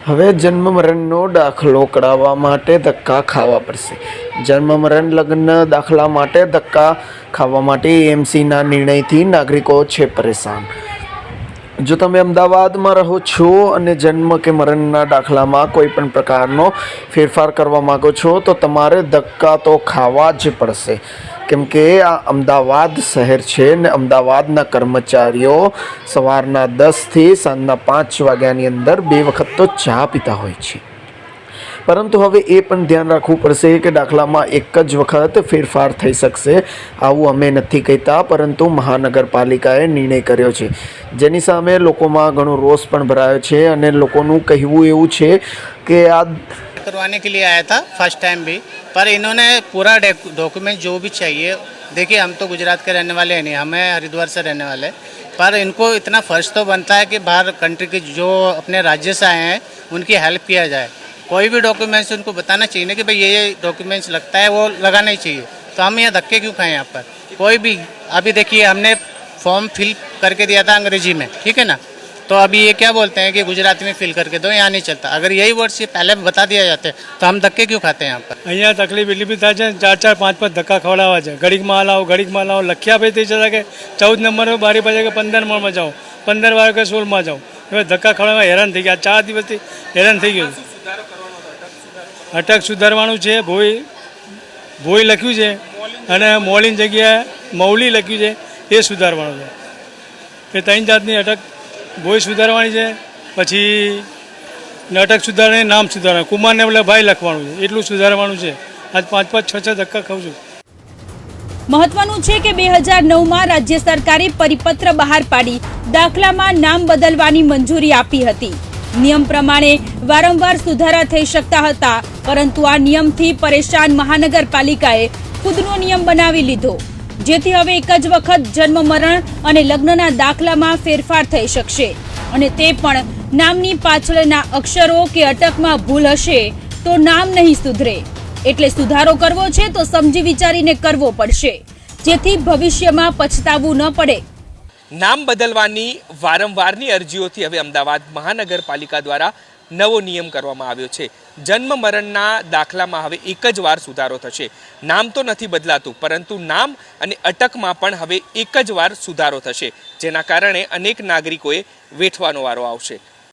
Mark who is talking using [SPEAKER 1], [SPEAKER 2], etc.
[SPEAKER 1] હવે જન્મ મરણનો દાખલો કઢાવવા માટે ધક્કા ખાવા પડશે। જન્મ મરણ લગ્ન દાખલા માટે ધક્કા ખાવા માટે એએમસીના નિર્ણયથી નાગરિકો છે પરેશાન। જો તમે અમદાવાદમાં રહો છો અને જન્મ કે મરણના દાખલામાં કોઈ પણ પ્રકારનો ફેરફાર કરવા માગો છો તો તમારે ધક્કા તો ખાવા જ પડશે, કેમ કે આ અમદાવાદ શહેર છે ને અમદાવાદના કર્મચારીઓ સવારના 10થી સાંજના 5 વાગ્યાની અંદર 2 વખત તો ચા પીતા હોય છે। પરંતુ હવે એ પણ ધ્યાન રાખવું પડશે કે દાખલામાં એક જ વખત ફેરફાર થઈ શકશે, આવું અમે નથી કહેતા, પરંતુ મહાનગરપાલિકાએ નિર્ણય કર્યો છે, જેની સામે લોકોમાં ઘણો રોષ પણ ભરાયો છે અને લોકોનું કહેવું એવું છે કે આ
[SPEAKER 2] करवाने के लिए आया था फर्स्ट टाइम भी, पर इन्होंने पूरा डॉक्यूमेंट जो भी चाहिए, देखिए हम तो गुजरात के रहने वाले हैं नहीं, हमें हरिद्वार से रहने वाले, पर इनको इतना फर्ज तो बनता है कि बाहर कंट्री के जो अपने राज्य से आए हैं उनकी हेल्प किया जाए। कोई भी डॉक्यूमेंट्स उनको बताना चाहिए ना कि भाई ये डॉक्यूमेंट्स लगता है, वो लगाना ही चाहिए। तो हम यहाँ धक्के क्यों खाएं? यहाँ पर कोई भी, अभी देखिए हमने फॉर्म फिल करके दिया था अंग्रेजी में, ठीक है ना, तो अभी ये क्या बोलते हैं कि गुजराती में फिल करके दो, यहाँ नहीं चलता। अगर यही वर्ड्स ये पहले बता दिया जाते तो हम धक्के क्यों खाते हैं यहाँ पर?
[SPEAKER 3] અહીંયા તકલીફ એટલી બી થાય છે, 4-4 5-5 ધક્કા ખવડાવવા છે। ઘડીકમાં લાવો લખ્યા ભાઈ થઈ જતા કે 14 નંબર બારી પાસે કે 15 નંબરમાં જાઓ, 15 વાર કે 16માં જાઓ, હવે ધક્કા ખવડાવવા હેરાન થઈ ગયા। 4 દિવસથી હેરાન થઈ ગયું। અટક સુધારવાનું છે, ભોઈ લખ્યું છે અને મોલીની જગ્યાએ મૌલી લખ્યું છે, એ સુધારવાનું છે। એ 3 જાતની અટક ભોઈ સુધારવાની છે, પછી અટક સુધારણી, નામ સુધારવાનું, કુમારને એટલે ભાઈ લખવાનું છે, એટલું સુધારવાનું છે। આજ 5-5 6-6 ધક્કા ખાઉં છું।
[SPEAKER 4] મહત્વનું છે કે 2009માં રાજ્ય સરકારે પરિપત્ર બહાર પાડી દાખલામાં નામ બદલવાની મંજૂરી આપી હતી। નિયમ પ્રમાણે વારંવાર સુધારા થઈ શકતા હતા, પરંતુ આ નિયમથી પરેશાન મહાનગરપાલિકાએ ખુદનો નિયમ બનાવી લીધો, જેથી હવે એક જ વખત જન્મ મરણ અને લગ્નના દાખલામાં ફેરફાર થઈ શકશે, અને તે પણ નામની પાછળના અક્ષરો કે અટકમાં ભૂલ હશે તો નામ નહીં સુધરે। એટલે સુધારો કરવો છે તો સમજી વિચારીને કરવો પડશે, જેથી ભવિષ્યમાં પછતાવું ન પડે।
[SPEAKER 5] નામ બદલવાની વારંવારની અરજીઓથી હવે અમદાવાદ મહાનગરપાલિકા દ્વારા નવો નિયમ કરવામાં આવ્યો છે। જન્મ મરણના દાખલામાં હવે એક જ વાર સુધારો થશે। નામ તો નથી બદલાતું, પરંતુ નામ અને અટકમાં પણ હવે એક જ વાર સુધારો થશે, જેના કારણે અનેક નાગરિકોએ વેઠવાનો વારો આવશે।